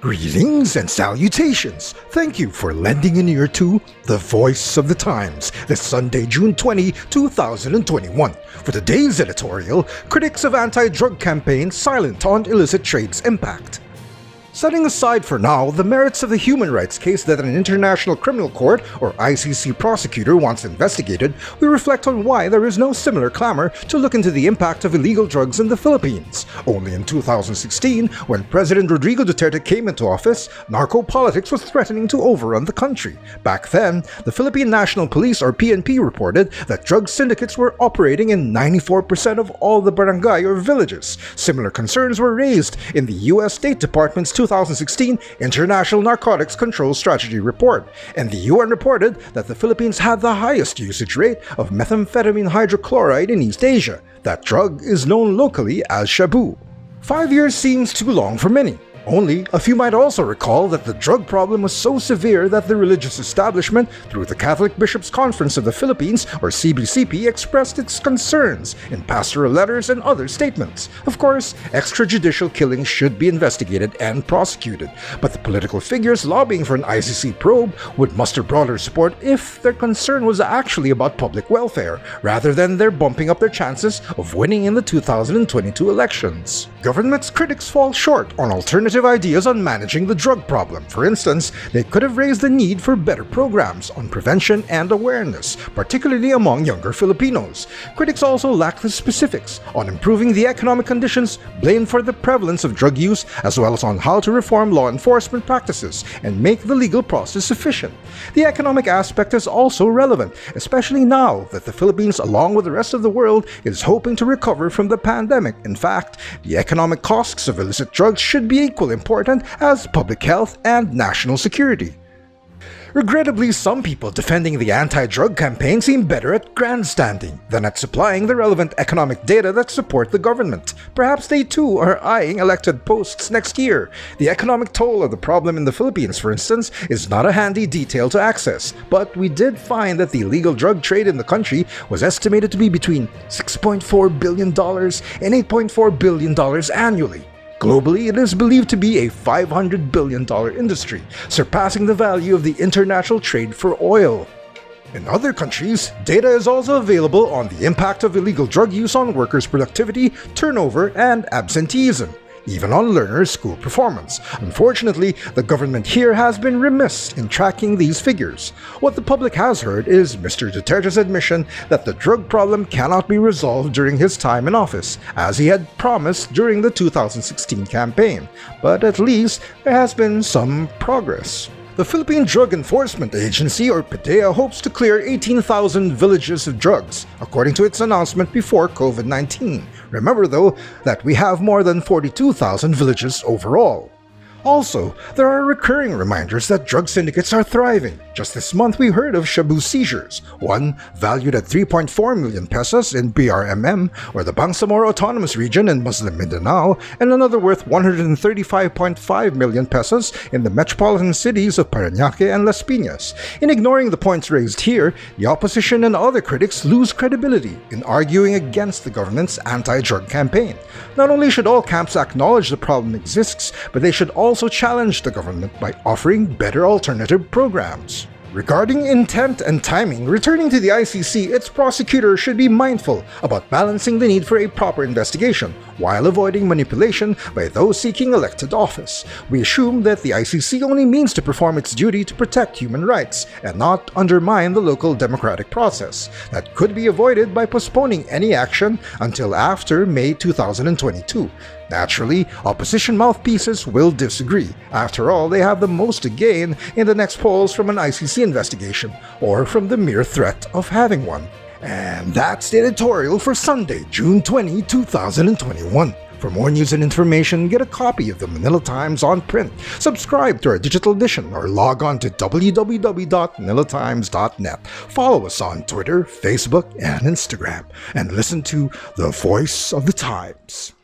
Greetings and salutations. Thank you for lending an ear to The Voice of the Times this Sunday, June 20, 2021. For today's editorial, critics of anti-drug campaign silent on illicit trade's impact. Setting aside for now the merits of the human rights case that an International Criminal Court or ICC prosecutor wants investigated, we reflect on why there is no similar clamor to look into the impact of illegal drugs in the Philippines. Only in 2016, when President Rodrigo Duterte came into office, narco-politics was threatening to overrun the country. Back then, the Philippine National Police or PNP reported that drug syndicates were operating in 94% of all the barangay or villages. Similar concerns were raised in the U.S. State Department's 2016 International Narcotics Control Strategy Report, and the UN reported that the Philippines had the highest usage rate of methamphetamine hydrochloride in East Asia. That drug is known locally as shabu. 5 years seems too long for many. Only a few might also recall that the drug problem was so severe that the religious establishment, through the Catholic Bishops' Conference of the Philippines, or CBCP, expressed its concerns in pastoral letters and other statements. Of course, extrajudicial killings should be investigated and prosecuted, but the political figures lobbying for an ICC probe would muster broader support if their concern was actually about public welfare, rather than their bumping up their chances of winning in the 2022 elections. Government's critics fall short on alternative ideas on managing the drug problem. For instance, they could have raised the need for better programs on prevention and awareness, particularly among younger Filipinos. Critics also lack the specifics on improving the economic conditions blamed for the prevalence of drug use, as well as on how to reform law enforcement practices and make the legal process efficient. The economic aspect is also relevant, especially now that the Philippines, along with the rest of the world, is hoping to recover from the pandemic. In fact, the economic costs of illicit drugs should be equally important as public health and national security. Regrettably, some people defending the anti-drug campaign seem better at grandstanding than at supplying the relevant economic data that support the government. Perhaps they too are eyeing elected posts next year. The economic toll of the problem in the Philippines, for instance, is not a handy detail to access, but we did find that the illegal drug trade in the country was estimated to be between $6.4 billion and $8.4 billion annually. Globally, it is believed to be a $500 billion industry, surpassing the value of the international trade for oil. In other countries, data is also available on the impact of illegal drug use on workers' productivity, turnover, and absenteeism, even on learners' school performance. Unfortunately, the government here has been remiss in tracking these figures. What the public has heard is Mr. Duterte's admission that the drug problem cannot be resolved during his time in office, as he had promised during the 2016 campaign. But at least there has been some progress. The Philippine Drug Enforcement Agency, or PDEA, hopes to clear 18,000 villages of drugs, according to its announcement before COVID-19. Remember, though, that we have more than 42,000 villages overall. Also, there are recurring reminders that drug syndicates are thriving. Just this month, we heard of shabu seizures, one valued at 3.4 million pesos in BRMM, or the Bangsamoro Autonomous Region in Muslim Mindanao, and another worth 135.5 million pesos in the metropolitan cities of Parañaque and Las Piñas. In ignoring the points raised here, the opposition and other critics lose credibility in arguing against the government's anti-drug campaign. Not only should all camps acknowledge the problem exists, but they should also challenge the government by offering better alternative programs. Regarding intent and timing, returning to the ICC, its prosecutor should be mindful about balancing the need for a proper investigation while avoiding manipulation by those seeking elected office. We assume that the ICC only means to perform its duty to protect human rights and not undermine the local democratic process. That could be avoided by postponing any action until after May 2022. Naturally, opposition mouthpieces will disagree. After all, they have the most to gain in the next polls from an ICC investigation, or from the mere threat of having one. And that's the editorial for Sunday, June 20, 2021. For more news and information, get a copy of the Manila Times on print, subscribe to our digital edition, or log on to www.manilatimes.net. Follow us on Twitter, Facebook, and Instagram, and listen to The Voice of the Times.